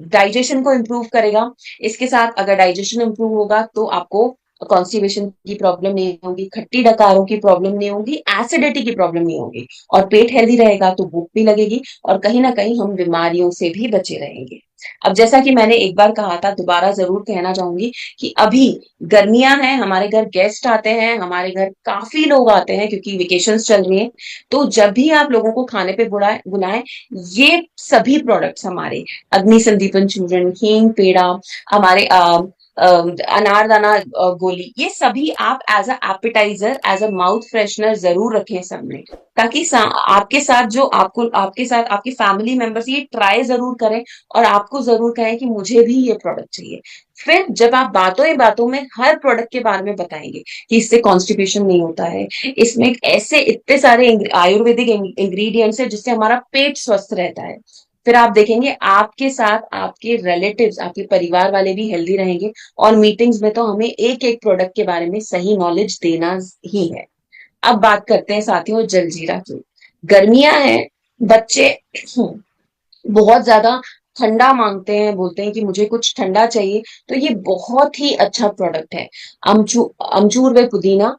डाइजेशन को इम्प्रूव करेगा। इसके साथ अगर डाइजेशन इम्प्रूव होगा तो आपको कॉन्स्टिपेशन की प्रॉब्लम नहीं होगी, खट्टी डकारों की प्रॉब्लम नहीं होगी, एसिडिटी की प्रॉब्लम नहीं होगी, और पेट हेल्दी रहेगा तो भूख भी लगेगी, और कहीं ना कहीं हम बीमारियों से भी बचे रहेंगे। अब जैसा कि मैंने एक बार कहा था, दोबारा जरूर कहना चाहूंगी कि अभी गर्मियां हैं, हमारे घर गेस्ट आते हैं, हमारे घर काफी लोग आते हैं क्योंकि वेकेशंस चल रही हैं। तो जब भी आप लोगों को खाने पे बुलाए बुलाएं, ये सभी प्रोडक्ट्स हमारे अग्नि संदीपन चूर्ण, हींग पेड़ा, हमारे अनारदाना गोली, ये सभी आप as a appetizer, as a mouth freshener जरूर रखें सामने, ताकि आपके साथ जो आपके साथ आपकी फैमिली मेंबर्स ये ट्राई जरूर करें और आपको जरूर कहें कि मुझे भी ये प्रोडक्ट चाहिए। फिर जब आप बातों ही बातों में हर प्रोडक्ट के बारे में बताएंगे कि इससे कॉन्स्टिपेशन नहीं होता है, इसमें ऐसे इतने सारे आयुर्वेदिक इंग्रेडिएंट्स है जिससे हमारा पेट स्वस्थ रहता है, फिर आप देखेंगे आपके साथ आपके रिलेटिव्स, आपके परिवार वाले भी हेल्दी रहेंगे। और मीटिंग्स में तो हमें एक एक प्रोडक्ट के बारे में सही नॉलेज देना ही है। अब बात करते हैं साथियों जलजीरा की। गर्मियां हैं, बच्चे बहुत ज्यादा ठंडा मांगते हैं, बोलते हैं कि मुझे कुछ ठंडा चाहिए, तो ये बहुत ही अच्छा प्रोडक्ट है। अमचूर व पुदीना,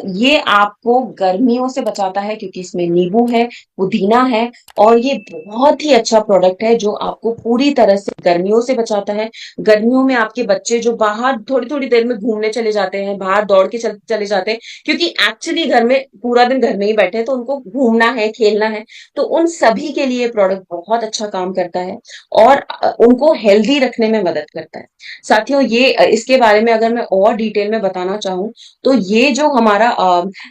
ये आपको गर्मियों से बचाता है क्योंकि इसमें नींबू है, पुदीना है, और ये बहुत ही अच्छा प्रोडक्ट है जो आपको पूरी तरह से गर्मियों से बचाता है। गर्मियों में आपके बच्चे जो बाहर थोड़ी थोड़ी देर में घूमने चले जाते हैं, बाहर दौड़ के चले जाते हैं, क्योंकि एक्चुअली घर में पूरा दिन घर में ही बैठे हैं, तो उनको घूमना है, खेलना है, तो उन सभी के लिए प्रोडक्ट बहुत अच्छा काम करता है और उनको हेल्दी रखने में मदद करता है। साथियों ये इसके बारे में अगर मैं और डिटेल में बताना चाहूँ, तो ये जो हमारा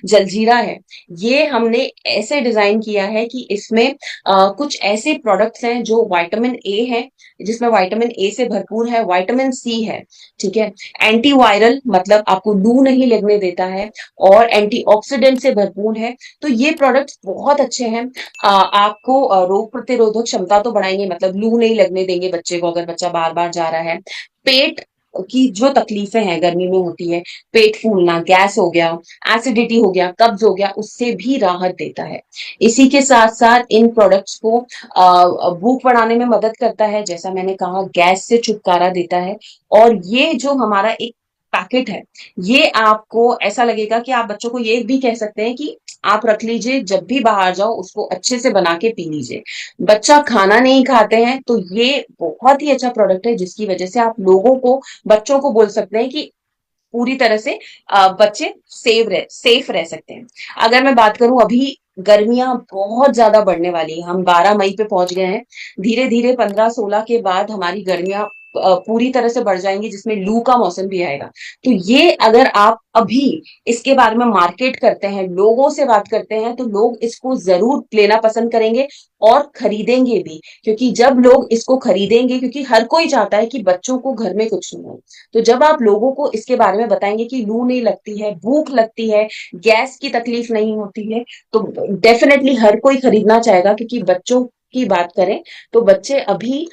जलजीरा है, ये हमने ऐसे डिजाइन किया है कि इसमें कुछ ऐसे प्रोडक्ट्स हैं जो विटामिन ए है, जिसमें विटामिन ए से भरपूर है, विटामिन सी है, ठीक है, एंटीवायरल मतलब आपको लू नहीं लगने देता है, और एंटीऑक्सीडेंट से भरपूर है। तो ये प्रोडक्ट्स बहुत अच्छे हैं। आपको रोग प्रतिरोधक क्षमता तो बढ़ाएंगे, मतलब लू नहीं लगने देंगे बच्चे को अगर बच्चा बार बार जा रहा है। पेट की जो तकलीफें हैं गर्मी में होती है, पेट फूलना, गैस हो गया, एसिडिटी हो गया, कब्ज हो गया, उससे भी राहत देता है। इसी के साथ साथ इन प्रोडक्ट्स को भूख बढ़ाने में मदद करता है, जैसा मैंने कहा गैस से छुटकारा देता है। और ये जो हमारा एक पैकेट है, ये आपको ऐसा लगेगा कि आप बच्चों को ये भी कह सकते हैं कि आप रख लीजिए, जब भी बाहर जाओ उसको अच्छे से बना के पी लीजिए। बच्चा खाना नहीं खाते हैं तो ये बहुत ही अच्छा प्रोडक्ट है, जिसकी वजह से आप लोगों को, बच्चों को बोल सकते हैं कि पूरी तरह से बच्चे सेफ रह सकते हैं। अगर मैं बात करूं, अभी गर्मियां बहुत ज्यादा बढ़ने वाली है, हम 12 मई पे पहुंच गए हैं। धीरे धीरे 15-16 के बाद हमारी गर्मियां पूरी तरह से बढ़ जाएंगी, जिसमें लू का मौसम भी आएगा। तो ये अगर आप अभी इसके बारे में मार्केट करते हैं, लोगों से बात करते हैं, तो लोग इसको जरूर लेना पसंद करेंगे और खरीदेंगे भी, क्योंकि जब लोग इसको खरीदेंगे, क्योंकि हर कोई चाहता है कि बच्चों को घर में कुछ नहीं हो, तो जब आप लोगों को इसके बारे में बताएंगे कि लू नहीं लगती है, भूख लगती है, गैस की तकलीफ नहीं होती है, तो डेफिनेटली हर कोई खरीदना चाहेगा। क्योंकि बच्चों की बात करें तो बच्चे अभी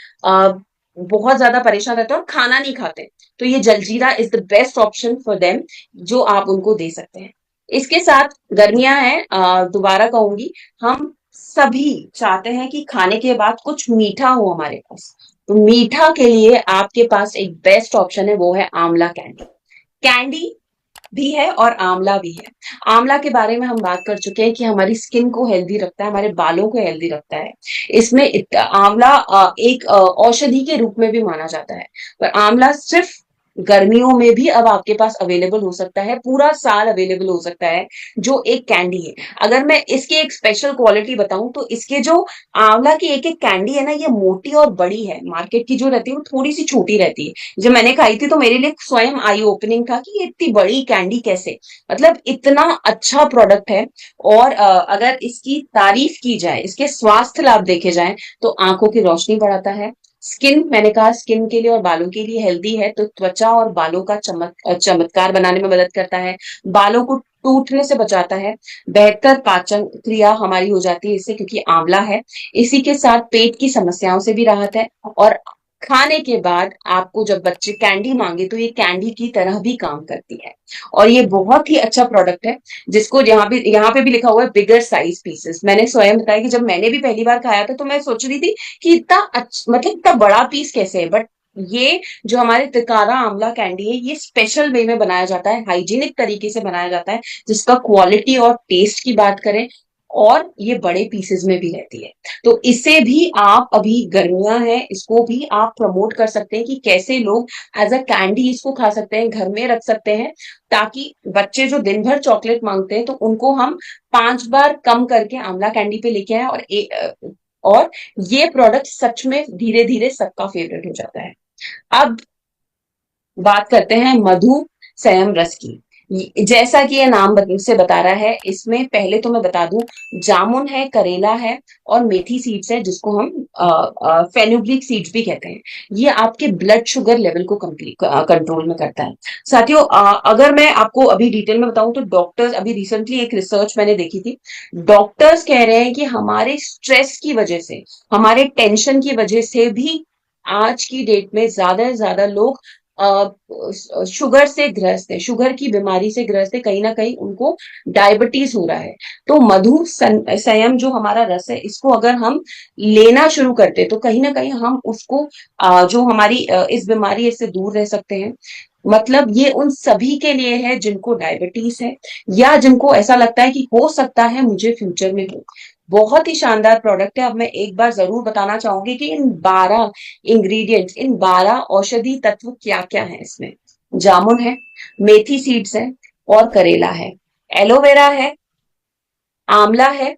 बहुत ज्यादा परेशान रहते हैं और खाना नहीं खाते, तो ये jaljeera is the best option for them, जो आप उनको दे सकते हैं। इसके साथ गर्मियां हैं, दोबारा कहूंगी, हम सभी चाहते हैं कि खाने के बाद कुछ मीठा हो हमारे पास, तो मीठा के लिए आपके पास एक बेस्ट ऑप्शन है, वो है आंवला कैंडी। कैंडी भी है और आंवला भी है। आंवला के बारे में हम बात कर चुके हैं कि हमारी स्किन को हेल्दी रखता है, हमारे बालों को हेल्दी रखता है। इसमें आंवला एक औषधि के रूप में भी माना जाता है, पर आंवला सिर्फ गर्मियों में भी अब आपके पास अवेलेबल हो सकता है, पूरा साल अवेलेबल हो सकता है, जो एक कैंडी है। अगर मैं इसकी एक स्पेशल क्वालिटी बताऊं, तो इसके जो आंवला की एक एक कैंडी है ना, ये मोटी और बड़ी है, मार्केट की जो रहती है वो थोड़ी सी छोटी रहती है। जब मैंने खाई थी तो मेरे लिए स्वयं आई ओपनिंग था कि ये इतनी बड़ी कैंडी कैसे, मतलब इतना अच्छा प्रोडक्ट है। और अगर इसकी तारीफ की जाए, इसके स्वास्थ्य लाभ देखे जाए, तो आंखों की रोशनी बढ़ाता है, स्किन, मैंने कहा स्किन के लिए और बालों के लिए हेल्दी है, तो त्वचा और बालों का चमत्कार बनाने में मदद करता है, बालों को टूटने से बचाता है, बेहतर पाचन क्रिया हमारी हो जाती है इससे, क्योंकि आंवला है। इसी के साथ पेट की समस्याओं से भी राहत है। और खाने के बाद आपको जब बच्चे कैंडी मांगे, तो ये कैंडी की तरह भी काम करती है। और ये बहुत ही अच्छा प्रोडक्ट है, जिसको यहाँ पे भी लिखा हुआ है बिगर साइज पीसेस। मैंने स्वयं बताया कि जब मैंने भी पहली बार खाया था तो मैं सोच रही थी कि इतना मतलब इतना बड़ा पीस कैसे है, बट ये जो हमारे तिकारा आंवला कैंडी है, ये स्पेशल वे में बनाया जाता है, हाइजीनिक तरीके से बनाया जाता है, जिसका क्वालिटी और टेस्ट की बात करें और ये बड़े पीसेस में भी रहती है। तो इसे भी आप, अभी गर्मियां हैं, इसको भी आप प्रमोट कर सकते हैं कि कैसे लोग एज अ कैंडी इसको खा सकते हैं, घर में रख सकते हैं, ताकि बच्चे जो दिन भर चॉकलेट मांगते हैं तो उनको हम 5 बार कम करके आंवला कैंडी पे लेके आए, और ये प्रोडक्ट सच में धीरे धीरे सबका फेवरेट हो जाता है। अब बात करते हैं मधु संयम रस की। जैसा कि ये नाम से बता रहा है, इसमें पहले तो मैं बता दूं, जामुन है, करेला है, और मेथी सीड्स है, जिसको हम फेनुग्रीक सीड्स भी कहते हैं। ये आपके ब्लड शुगर लेवल को कंट्रोल में करता है। साथियों, अगर मैं आपको अभी डिटेल में बताऊं तो डॉक्टर्स, अभी रिसेंटली एक रिसर्च मैंने देखी थी, डॉक्टर्स कह रहे हैं कि हमारे स्ट्रेस की वजह से, हमारे टेंशन की वजह से भी आज की डेट में ज्यादा से ज्यादा लोग शुगर से ग्रस्त है, शुगर की बीमारी से ग्रस्त है, कहीं ना कहीं उनको डायबिटीज हो रहा है। तो मधु संयम जो हमारा रस है, इसको अगर हम लेना शुरू करते तो कहीं ना कहीं हम उसको जो हमारी इस बीमारी से दूर रह सकते हैं। मतलब ये उन सभी के लिए है जिनको डायबिटीज है, या जिनको ऐसा लगता है कि हो सकता है मुझे फ्यूचर में हो। बहुत ही शानदार प्रोडक्ट है। अब मैं एक बार जरूर बताना चाहूंगी कि इन 12 इंग्रेडिएंट्स, इन 12 औषधि तत्व क्या क्या है इसमें। जामुन है, मेथी सीड्स है, और करेला है, एलोवेरा है, आंवला है,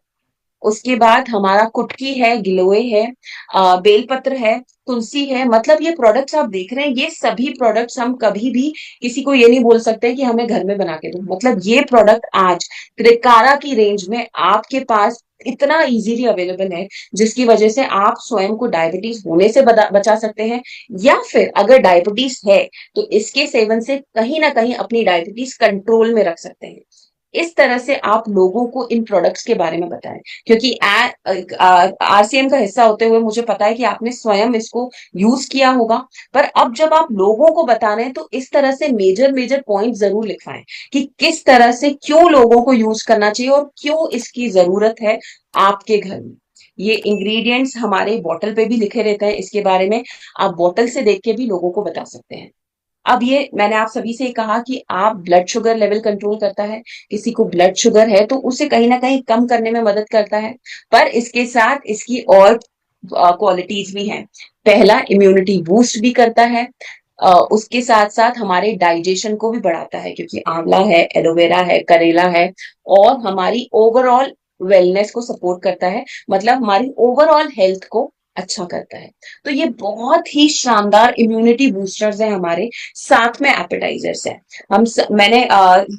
उसके बाद हमारा कुटकी है, गिलोय है, बेलपत्र है, तुलसी है। मतलब ये प्रोडक्ट्स आप देख रहे हैं, ये सभी प्रोडक्ट्स हम कभी भी किसी को ये नहीं बोल सकते कि हमें घर में बना के दो। मतलब ये प्रोडक्ट आज त्रिकारा की रेंज में आपके पास इतना इजीली अवेलेबल है, जिसकी वजह से आप स्वयं को डायबिटीज होने से बचा सकते हैं, या फिर अगर डायबिटीज है तो इसके सेवन से कहीं ना कहीं अपनी डायबिटीज कंट्रोल में रख सकते हैं। इस तरह से आप लोगों को इन प्रोडक्ट्स के बारे में बताएं, क्योंकि आरसीएम का हिस्सा होते हुए मुझे पता है कि आपने स्वयं इसको यूज किया होगा। पर अब जब आप लोगों को बता रहे हैं तो इस तरह से मेजर मेजर पॉइंट जरूर लिखवाएं कि किस तरह से, क्यों लोगों को यूज करना चाहिए और क्यों इसकी जरूरत है आपके घर में। ये इंग्रेडिएंट्स हमारे बॉटल पे भी लिखे रहते हैं, इसके बारे में आप बॉटल से देख के भी लोगों को बता सकते हैं। अब ये मैंने आप सभी से कहा कि आप ब्लड शुगर लेवल कंट्रोल करता है, किसी को ब्लड शुगर है तो उसे कहीं ना कहीं कम करने में मदद करता है, पर इसके साथ इसकी और क्वालिटीज भी हैं। पहला, इम्यूनिटी बूस्ट भी करता है, उसके साथ साथ हमारे डाइजेशन को भी बढ़ाता है, क्योंकि आंवला है, एलोवेरा है, करेला है, और हमारी ओवरऑल वेलनेस को सपोर्ट करता है, मतलब हमारी ओवरऑल हेल्थ को अच्छा करता है। तो ये बहुत ही शानदार इम्यूनिटी बूस्टर्स हैं हमारे, साथ में एपेटाइजर्स हैं। मैंने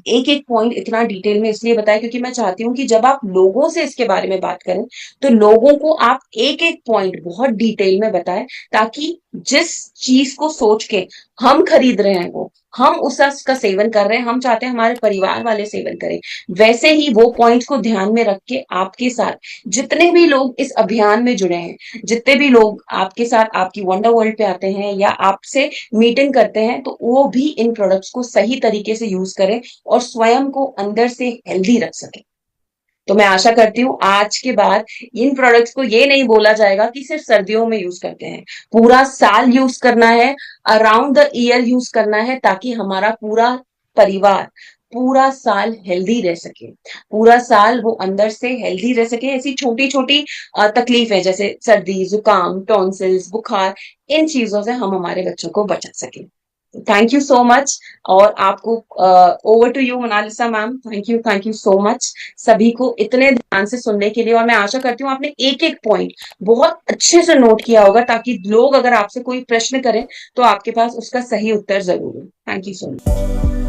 एक एक पॉइंट इतना डिटेल में इसलिए बताया क्योंकि मैं चाहती हूँ कि जब आप लोगों से इसके बारे में बात करें तो लोगों को आप एक एक पॉइंट बहुत डिटेल में बताएं, ताकि जिस चीज को सोच के हम खरीद रहे हैं, वो हम उसका सेवन कर रहे हैं, हम चाहते हैं हमारे परिवार वाले सेवन करें, वैसे ही वो पॉइंट्स को ध्यान में रख के आपके साथ जितने भी लोग इस अभियान में जुड़े हैं, जितने भी लोग आपके साथ आपकी वंडर वर्ल्ड पे आते हैं या आपसे मीटिंग करते हैं, तो वो भी इन प्रोडक्ट्स को सही तरीके से यूज करें और स्वयं को अंदर से हेल्दी रख सकें। तो मैं आशा करती हूँ आज के बाद इन प्रोडक्ट्स को ये नहीं बोला जाएगा कि सिर्फ सर्दियों में यूज करते हैं, पूरा साल यूज करना है, अराउंड द ईयर यूज करना है, ताकि हमारा पूरा परिवार पूरा साल हेल्दी रह सके, पूरा साल वो अंदर से हेल्दी रह सके। ऐसी छोटी छोटी तकलीफें जैसे सर्दी, जुकाम, टॉन्सिल्स, बुखार, इन चीजों से हम हमारे बच्चों को बचा सके। Thank you so much. और आपको over to you Monalisa ma'am. Thank you so much सभी को इतने ध्यान से सुनने के लिए, और मैं आशा करती हूँ आपने एक एक पॉइंट बहुत अच्छे से नोट किया होगा, ताकि लोग अगर आपसे कोई प्रश्न करें तो आपके पास उसका सही उत्तर जरूर हो। Thank you so much.